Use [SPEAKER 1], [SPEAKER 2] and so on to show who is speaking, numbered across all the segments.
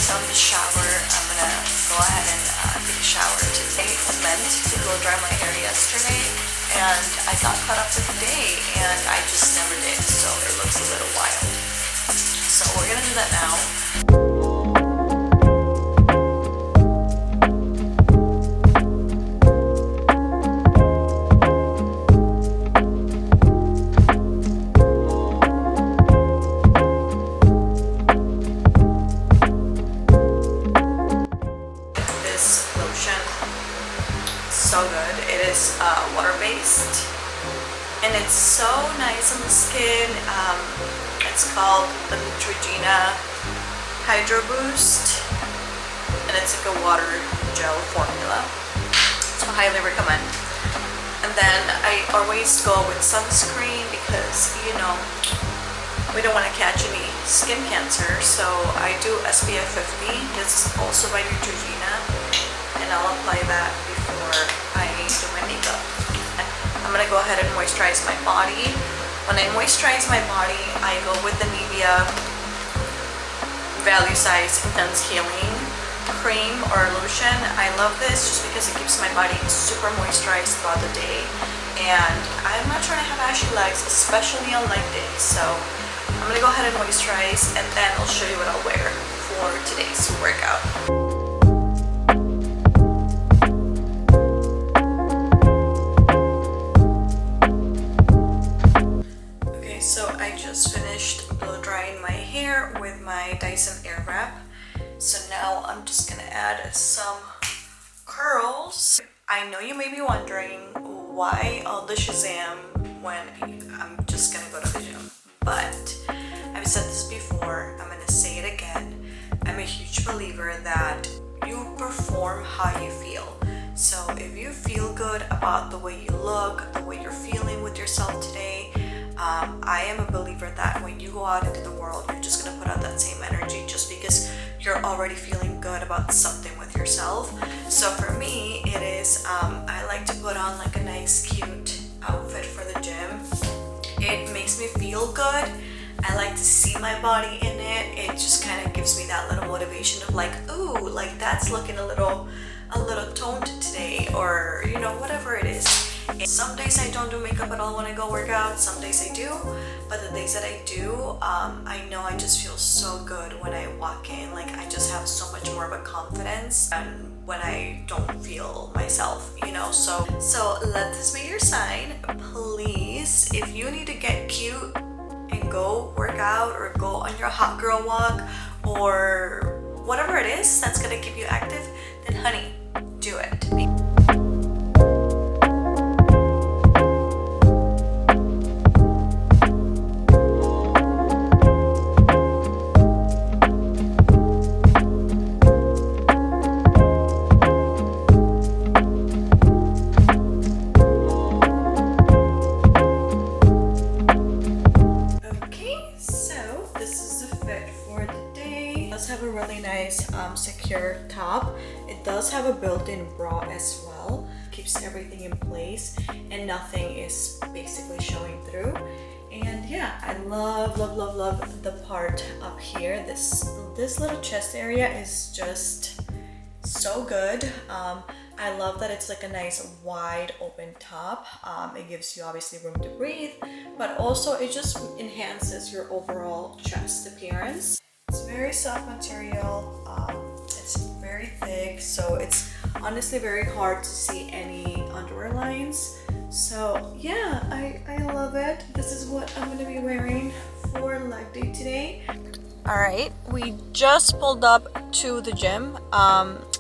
[SPEAKER 1] done the shower, I'm gonna go ahead and take a shower today. I meant to go dry my hair yesterday, and I got caught up with the day, and I just never did, so it looks a little wild. So we're gonna do that now. So good. It is water-based and it's so nice on the skin. It's called the Neutrogena Hydro Boost, and it's like a water gel formula, so I highly recommend. And then I always go with sunscreen because, you know, we don't want to catch any skin cancer, so I do SPF 50. This is also by Neutrogena, and I'll apply that before I do my makeup. I'm gonna go ahead and moisturize my body. When I moisturize my body, I go with the Nivea Value Size Intense Healing Cream or Lotion. I love this just because it keeps my body super moisturized throughout the day. And I'm not trying to have ashy legs, especially on leg days. So I'm gonna go ahead and moisturize, and then I'll show you what I'll wear for today's workout. Blow drying my hair with my Dyson Airwrap. So now I'm just gonna add some curls. I know you may be wondering why all the Shazam when I'm just gonna go to the gym, but I've said this before, I'm gonna say it again. I'm a huge believer that you perform how you feel. So if you feel good about the way you look, the way you're feeling with yourself today, I am a believer that when you go out into the world, you're just going to put out that same energy just because you're already feeling good about something with yourself. So for me, it is, I like to put on like a nice cute outfit for the gym. It makes me feel good. I like to see my body in it. It just kind of gives me that little motivation of like, ooh, like that's looking a little toned today, or you know, whatever it is. Some days I don't do makeup at all when I go work out. Some days I do, but the days that I do, I know I just feel so good when I walk in. Like I just have so much more of a confidence than when I don't feel myself, you know. So let this be your sign, please. If you need to get cute and go work out or go on your hot girl walk or whatever it is that's gonna keep you active, then honey, do it. Have a really nice secure top. It does have a built-in bra as well, keeps everything in place and nothing is basically showing through. And yeah, I love the part up here. This little chest area is just so good. I love that it's like a nice wide open top. It gives you obviously room to breathe, but also it just enhances your overall chest appearance. It's very soft material, it's very thick, so it's honestly very hard to see any underwear lines. So yeah, I love it. This is what I'm going to be wearing for leg day today. Alright, we just pulled up to the gym.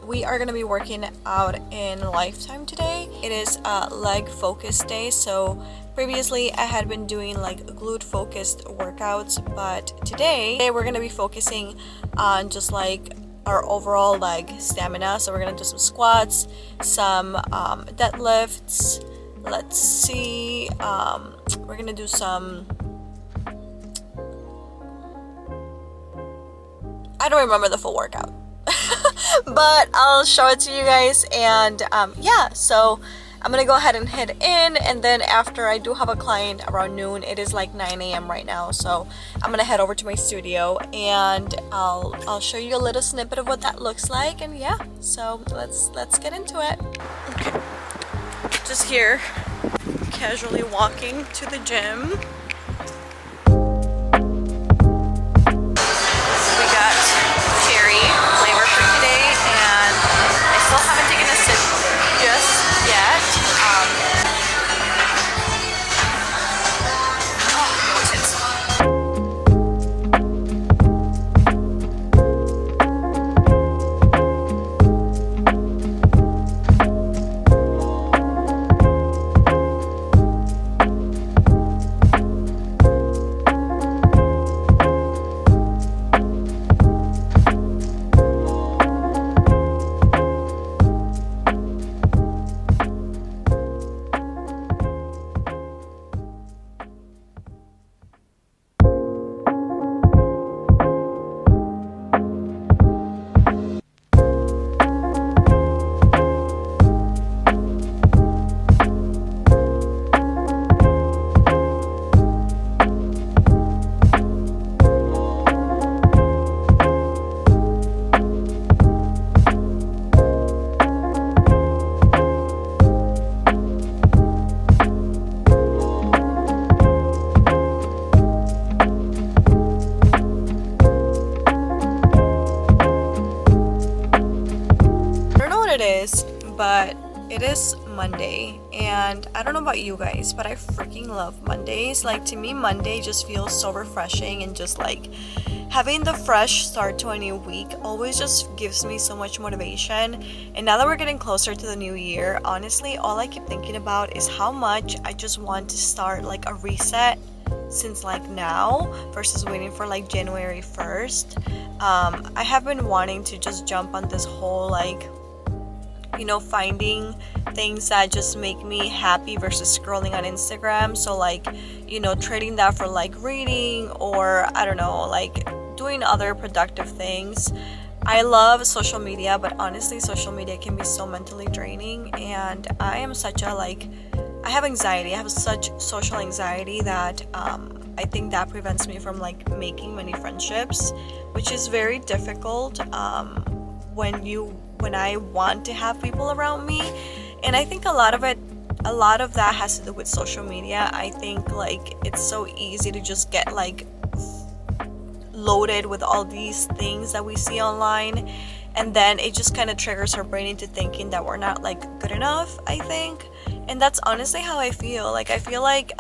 [SPEAKER 1] We are going to be working out in Lifetime today. It is a leg focus day, so previously I had been doing like glute focused workouts, but today we're going to be focusing on just like our overall leg stamina. So we're going to do some squats, some deadlifts. Let's see, we're going to do some, I don't remember the full workout but I'll show it to you guys. And yeah, so I'm gonna go ahead and head in, and then after I do have a client around noon. It is like 9 a.m. right now, so I'm gonna head over to my studio and I'll show you a little snippet of what that looks like. And yeah, so let's get into it. Okay, just here casually walking to the gym. But it is Monday, and I don't know about you guys, but I freaking love Mondays. Like, to me, Monday just feels so refreshing, and just like having the fresh start to a new week always just gives me so much motivation. And now that we're getting closer to the new year, honestly, all I keep thinking about is how much I just want to start like a reset since like now versus waiting for like January 1st. I have been wanting to just jump on this whole like, you know, finding things that just make me happy versus scrolling on Instagram. So like, you know, trading that for like reading, or I don't know, like doing other productive things. I love social media, but honestly, social media can be so mentally draining, and I am such a like, I have anxiety. I have such social anxiety that I think that prevents me from like making many friendships, which is very difficult when I want to have people around me. And I think a lot of that has to do with social media. I think like it's so easy to just get like loaded with all these things that we see online, and then it just kind of triggers our brain into thinking that we're not like good enough, I think. And that's honestly how I feel. Like, I feel like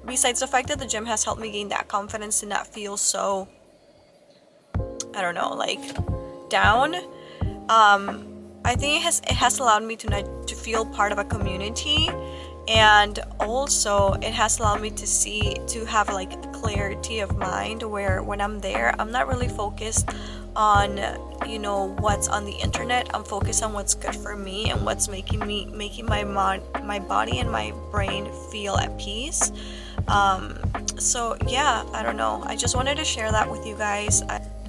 [SPEAKER 1] besides the fact that the gym has helped me gain that confidence and not feel so, I don't know, like down, I think it has allowed me to feel part of a community, and also it has allowed me to have like a clarity of mind, where when I'm there, I'm not really focused on, you know, what's on the internet. I'm focused on what's good for me and what's making my body and my brain feel at peace. So yeah, I don't know, I just wanted to share that with you guys.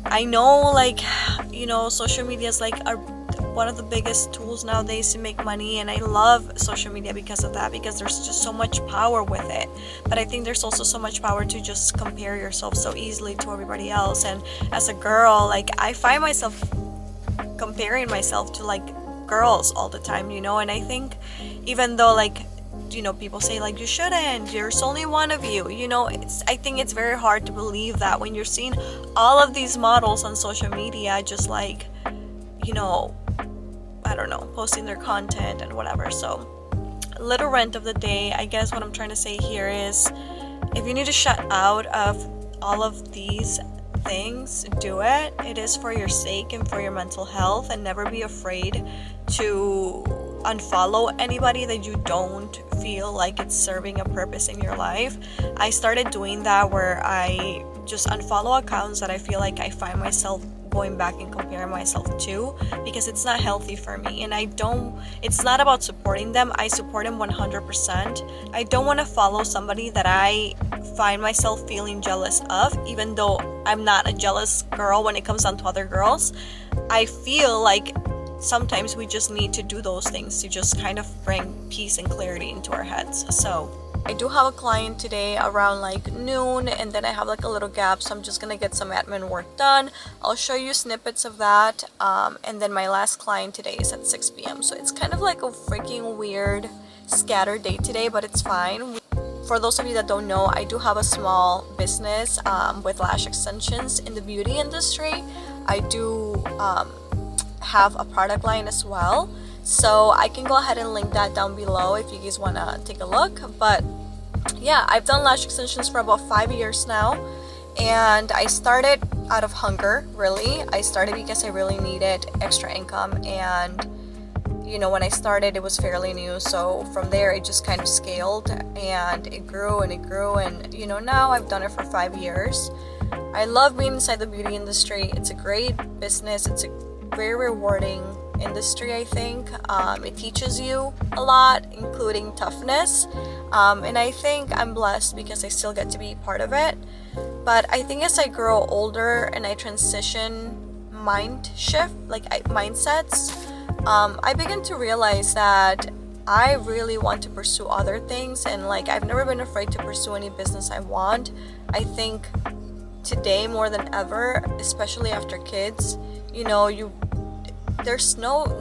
[SPEAKER 1] I know, like, you know, social media is like one of the biggest tools nowadays to make money, and I love social media because of that, because there's just so much power with it. But I think there's also so much power to just compare yourself so easily to everybody else. And as a girl, like, I find myself comparing myself to like girls all the time, you know. And I think even though, like, you know, people say like you shouldn't, there's only one of you, you know, I think it's very hard to believe that when you're seeing all of these models on social media just like, you know, I don't know, posting their content and whatever. So, little rant of the day, I guess what I'm trying to say here is, if you need to shut out of all of these things, do it. It is for your sake and for your mental health, and never be afraid to unfollow anybody that you don't feel like it's serving a purpose in your life. I started doing that, where I just unfollow accounts that I feel like I find myself going back and comparing myself to, because it's not healthy for me. And it's not about supporting them. I support them 100%. I don't want to follow somebody that I find myself feeling jealous of, even though I'm not a jealous girl when it comes down to other girls. I feel like sometimes we just need to do those things to just kind of bring peace and clarity into our heads. So I do have a client today around like noon, and then I have like a little gap, so I'm just gonna get some admin work done. I'll show you snippets of that, and then my last client today is at 6 p.m. So it's kind of like a freaking weird scattered day today, but it's fine. For those of you that don't know, I do have a small business with lash extensions in the beauty industry. I do have a product line as well, so I can go ahead and link that down below if you guys want to take a look. But yeah, I've done lash extensions for about 5 years now, and I started out of hunger, really. I started because I really needed extra income, and you know, when I started, it was fairly new, so from there it just kind of scaled, and it grew and it grew, and you know, now I've done it for 5 years. I love being inside the beauty industry. It's a great business. It's a very rewarding industry, I think. It teaches you a lot, including toughness, and I think I'm blessed because I still get to be part of it. But I think as I grow older and I transition mindsets, I begin to realize that I really want to pursue other things, and like I've never been afraid to pursue any business I want. I think today more than ever, especially after kids, you know,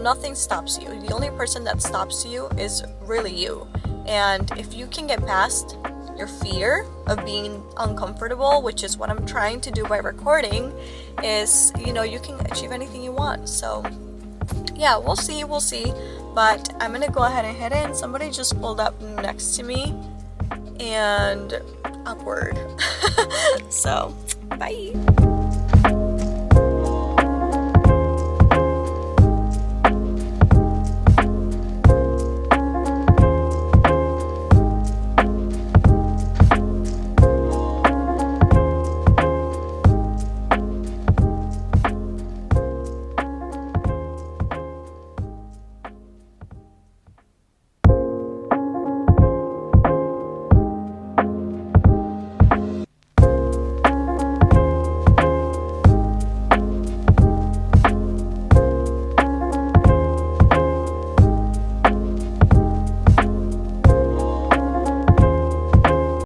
[SPEAKER 1] nothing stops you. The only person that stops you is really you. And if you can get past your fear of being uncomfortable, which is what I'm trying to do by recording, is, you know, you can achieve anything you want. So yeah, we'll see. But I'm gonna go ahead and head in. Somebody just pulled up next to me and upward. So bye.